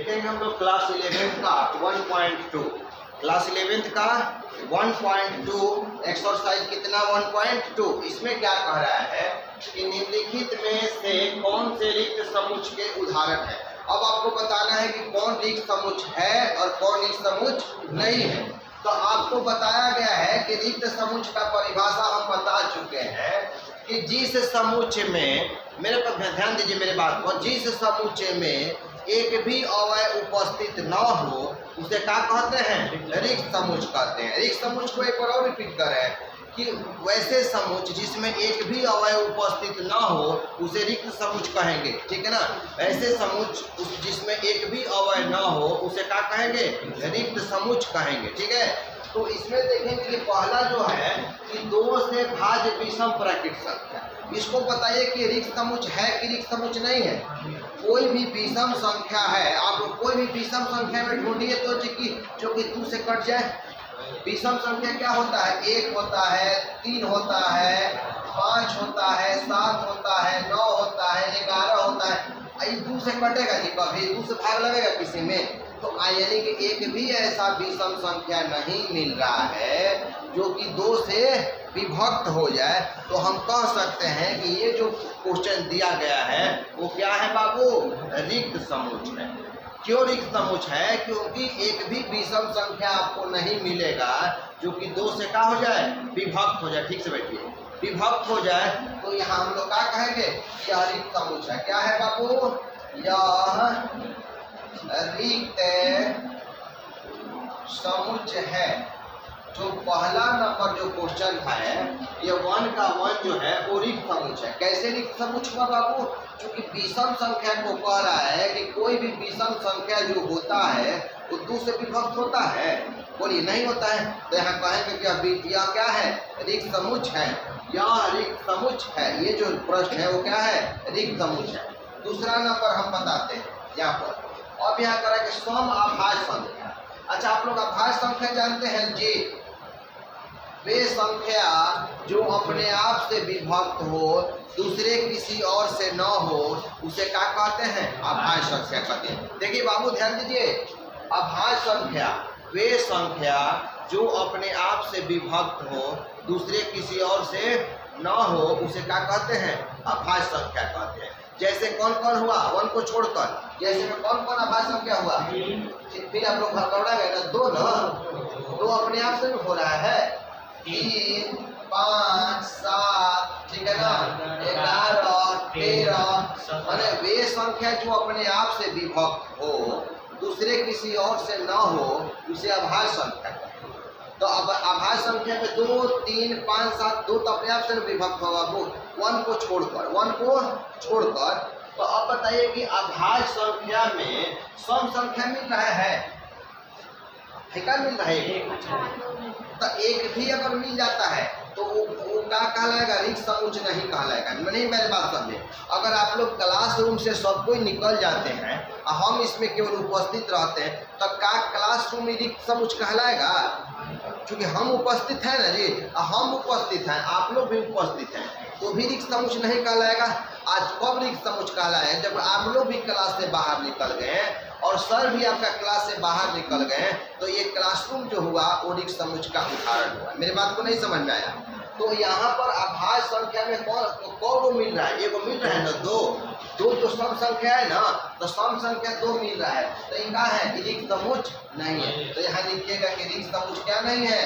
लिखेंगे हम लोग क्लास 11 का 1.2, क्लास 11 का 1.2 एक्सरसाइज कितना 1.2। इसमें क्या कह रहा है कि निम्नलिखित में से कौन से रिक्त समुच्चय के उदाहरण है। अब आपको बताना है कि कौन रिक्त समुच्चय है और कौन रिक्त समुच्चय नहीं है। तो आपको बताया गया है कि रिक्त समुच्चय का परिभाषा हम बता चुके हैं कि जिस समुच्चय में, मेरे पर ध्यान दीजिए मेरे बात को, जिस समुच्चय में एक भी अवयव उपस्थित न हो उसे क्या कहते हैं, रिक्त समुच्चय कहते हैं। रिक्त समुच्चय को एक बार और रिपीट करें कि वैसे समुच्चय जिसमें एक भी अवयव उपस्थित न हो उसे रिक्त समुच्चय कहेंगे, ठीक है ना। ऐसे समुच्चय जिसमें एक भी अवयव न हो उसे क्या कहेंगे, रिक्त समुच्चय कहेंगे, ठीक है। तो इसमें देखेंगे कि पहला जो है कि 2 से भाज्य विषम प्राकृत संख्या, इसको बताइए कि रिक्त समुच्चय है कि रिक्त समुच्चय नहीं है। कोई भी विषम संख्या है, आप कोई भी विषम संख्या में ढूंढिए तो जो कि 2 से कट जाए। विषम संख्या क्या होता है, 1 होता है, 3 होता है, 5 होता है, 7 होता है, 9 होता है, 11 होता है। 2 से कटेगा जी, कभी 2 से भाग लगेगा किसी में। तो यानी कि एक भी ऐसा विषम संख्या नहीं मिल रहा है जो कि 2 से विभक्त हो जाए। तो हम कह सकते हैं कि ये जो क्वेश्चन दिया गया है वो क्या है बाबू, रिक्त समुच्चय है। क्यों रिक्त समुच्चय है, क्योंकि एक भी विषम संख्या आपको नहीं मिलेगा जो कि 2 से क्या हो जाए, विभक्त हो जाए। ठीक से बैठिए, विभक्त हो जाए तो यहाँ हम लोग क्या कहेंगे, यह रिक्त समुच्चय है। क्या है बाबू, यह रिक्त समुच्चय है। जो पहला नंबर जो क्वेश्चन है ये 1 का 1 जो है वो रिक्त समुच्चय है। कैसे रिक्त समुच्चय हुआ बाबू, क्योंकि विषम संख्या को कह रहा है कि कोई भी विषम संख्या जो होता है वो 2 से विभक्त होता है, बोलिए नहीं होता है। तो यहाँ कहेंगे कि यह क्या है, रिक्त समुच्चय है, यह रिक्त समुच्चय है। ये जो प्रश्न है वो क्या है, रिक्त समुच्चय है। दूसरा नंबर हम बताते हैं यहाँ पर। अब यहाँ करेंगे सम अभाज्य संख्या। अच्छा, आप लोग अभाज्य संख्या जानते हैं जी, वे संख्या जो अपने आप से विभक्त हो, दूसरे किसी और से न हो, उसे क्या कहते हैं, अभाज्य संख्या कहते हैं। देखिए बाबू ध्यान दीजिए, अभाज्य संख्या वे संख्या जो अपने आप से विभक्त हो, दूसरे किसी और से न हो, उसे क्या कहते हैं, अभाज्य संख्या कहते हैं। जैसे कौन कौन हुआ 1 को छोड़कर, जैसे में कौन कौन अभाज्य संख्या हुआ, फिर आप लोग भरकौड़ा गए ना, 2 ना, 2 अपने आप से हो रहा है, 3, 5, 7, ठीक है ना, 11, 13, माने वे संख्या जो अपने आप से विभक्त हो, दूसरे किसी और से न हो, उसे अभाज्य संख्या कहते हैं। तो अब अभाज्य संख्या में 2, 3, 5, 7, 2 तो अपने आप से विभक्त होगा, वो 1 को छोड़कर। तो अब बताइए कि अभाज्य संख्या में सम संख्या मिल रहा है, क्या मिल रहा है, तो एक भी अगर मिल जाता है तो वो क्या कहलाएगा, रिक्त समुच्चय नहीं कहलाएगा। नहीं, मेरी बात समझे, अगर आप लोग क्लासरूम से सब कोई निकल जाते हैं और हम इसमें केवल उपस्थित रहते हैं तो क्या क्लासरूम में रिक्त समुच्चय कहलाएगा? क्योंकि हम उपस्थित हैं ना जी, हम उपस्थित हैं, आप लोग भी उपस्थित हैं, तो भी रिक्त समुच्चय नहीं कहलाएगा। आज कब रिक्त समुच्चय कहलाएगा, जब आप लोग भी क्लास से बाहर निकल गए और सर भी आपका क्लास से बाहर निकल गए, तो ये क्लासरूम जो हुआ वो रिक्त समुच्चय का उदाहरण हुआ। मेरी बात को नहीं समझ में आया? तो यहाँ पर अभाज्य संख्या में कौन मिल रहा है, एगो मिल रहा है ना, 2 जो सम संख्या है ना, तो सम संख्या 2 मिल रहा है, तो इनका है रिक्त समुच्चय नहीं है। तो यहाँ लिखिएगा कि रिक्त समुच्चय क्या नहीं है,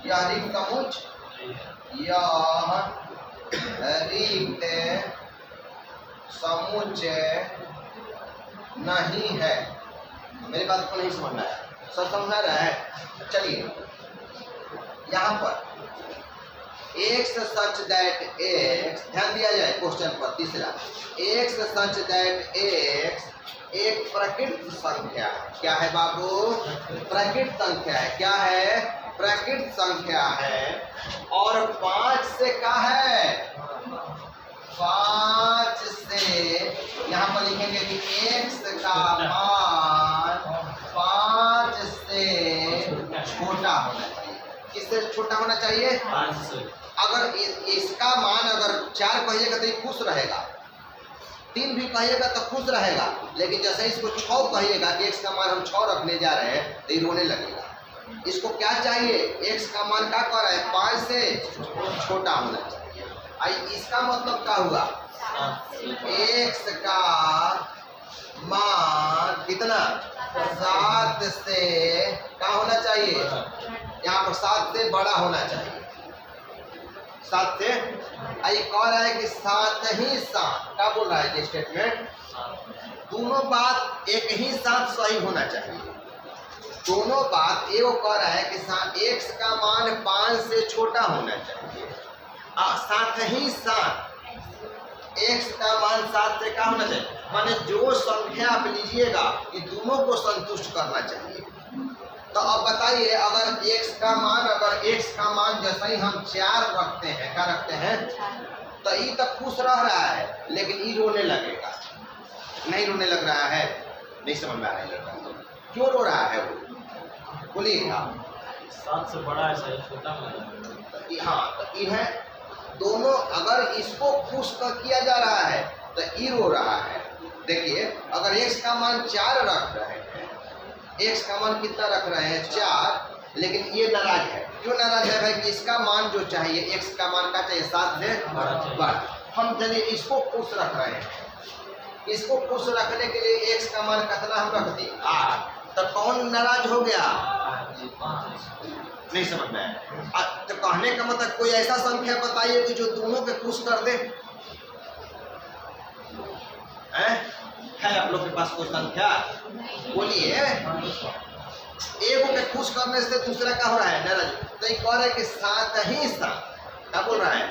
यह रिक्त समुच्चय, यह रिक्त समुच्चय नहीं है। मेरी बात को नहीं समझ में आया, सब समझ रहा है? चलिए यहाँ पर x सच दैट x, ध्यान दिया जाए क्वेश्चन पर। तीसरा, x सच दैट x एक प्रकृत संख्या, क्या है बाबू, प्रकृत संख्या है। क्या है, प्रकृत संख्या है और 5 से क्या है, 5 से यहाँ पर लिखेंगे कि x का मान 5 से छोटा होना चाहिए। किससे छोटा होना चाहिए, 5 से। अगर इसका मान अगर 4 कहिएगा तो ये खुश रहेगा, 3 भी कहिएगा तो खुश रहेगा, लेकिन जैसे इसको 6 कहिएगा कि x का मान हम 6 रखने जा रहे हैं तो ये रोने लगेगा। इसको क्या चाहिए, x का मान क्या कह रहा है, 5 से छोटा होना चाहिए। आई इसका मतलब क्या हुआ, x का मान कितना 7 से क्या होना चाहिए, यहाँ पर 7 से बड़ा होना चाहिए, 7 से। आई कह रहा है कि 7 ही साथ, क्या बोल रहा है ये स्टेटमेंट, दोनों बात एक ही साथ सही होना चाहिए। दोनों बात ये कह रहा है कि x का मान 5 से छोटा होना चाहिए, साथ ही साथ x का मान 7 से क्या होना चाहिए, माने जो संख्या आप लीजिएगा कि दोनों को संतुष्ट करना चाहिए। तो अब बताइए, अगर x का मान जैसे ही हम 4 रखते हैं, क्या रखते हैं, तो ये तो खुश रह रहा है, लेकिन ये रोने लगेगा, नहीं रोने लग रहा है, नहीं समझ में आ रहा है लड़का, क्यों रो रहा है वो, बोलिए आप। 7 से बड़ा है सही, छोटा है। हाँ, तो ये है दोनों, अगर इसको खुश किया जा रहा है तो ये रो रहा है। देखिए, अगर x का मान 4 रख रहे हैं, x का मान कितना रख रहे हैं 4, लेकिन ये नाराज है। क्यों नाराज है भाई, कि इसका मान जो चाहिए, x का मान का चाहिए 7 से बड़ा। हम चलिए इसको खुश रख रहे हैं, इसको खुश रखने के लिए x का मान कितना हम रख दें 8, तो कौन नाराज हो गया, नहीं समझ में आया। तो कहने का मतलब कोई ऐसा संख्या बताइए कि जो दोनों के खुश कर दे, है आप लोग के पास कोई संख्या, बोलिए। एक के खुश करने से दूसरा क्या हो रहा है, नाराज। तो ये कह रहा है कि 7 ही साथ, क्या बोल रहा है,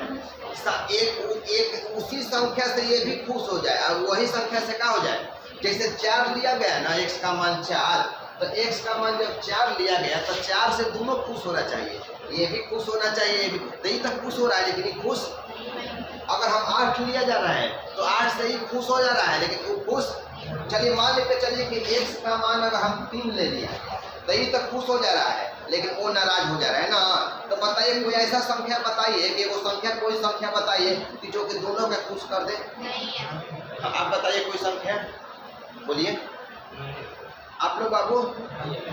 एक उसी संख्या से ये भी खुश हो जाए और वही संख्या से क्या हो जाए, जैसे 4 लिया गया ना, x का मान 4, तो x का मान जब 4 लिया गया तो 4 से दोनों खुश होना चाहिए, ये भी खुश होना चाहिए, ये भी, तो ये तक खुश हो रहा है, लेकिन ये खुश, अगर हम 8 लिया जा रहा है तो 8 से ही खुश हो जा रहा है, लेकिन वो खुश, चलिए मान लेते चलिए कि x का मान अगर हम 3 ले लिया तो ये तक खुश हो जा रहा है, लेकिन वो नाराज हो जा रहा है ना। तो बताइए कोई ऐसा संख्या बताइए कि वो संख्या, कोई संख्या बताइए कि जो कि दोनों के खुश कर दे। आप बताइए कोई संख्या, बोलिए आप लोग बाबू,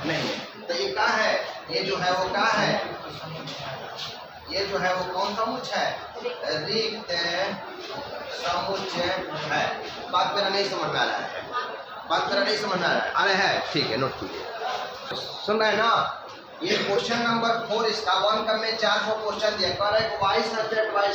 नहीं। तो ये क्या है, ये जो है वो क्या है, ये जो है वो कौन समुच्चय है, रिक्त समुच्चय है। बात मेरा नहीं समझ में आ रहा है, बात मेरा नहीं समझ में आ रहा है, अरे है, ठीक है, नोट कीजिए, सुन रहे हैं ना। ये क्वेश्चन नंबर 4, इसका 1 का में 4 को क्वेश्चन दिया, कह रहा है कि y सब्जेक्ट y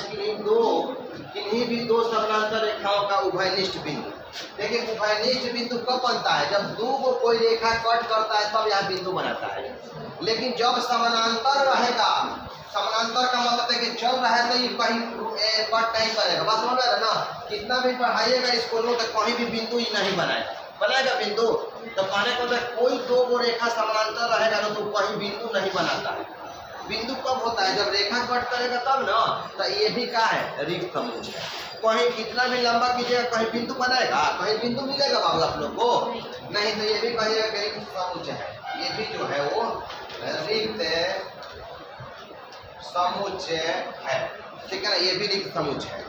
किन्हीं भी दो समानांतर रेखाओं का उभयनिष्ठ बिंदु। देखिए, उभयनिष्ठ बिंदु कब बनता है, जब दो को कोई रेखा कट करता है तब यह बिंदु बनाता है। लेकिन जब समानांतर रहेगा, समानांतर का मतलब है कि चल रहा है तो ये कहीं कट नहीं करेगा, बस समझ रहे ना। कितना भी पढ़ाइएगा इसको लो तो कहीं भी बिंदु ही नहीं बनाएगा बिंदु। तो कहने का मतलब कोई दो वो रेखा समानांतर रहेगा ना तो कहीं बिंदु नहीं बनाता है। बिंदु कब होता है, जब रेखा कट करेगा तब ना। तो ये भी क्या है, रिक्त समुच्चय है। कहीं कितना भी लंबा कीजिएगा कहीं बिंदु बनाएगा, कहीं बिंदु मिलेगा बाबू आप लोग को, नहीं। तो ये भी कहिएगा कि रिक्त समुच्चय है, ये भी जो है वो रिक्त समुच्चय है, ठीक है ना, ये भी रिक्त समुच्चय है।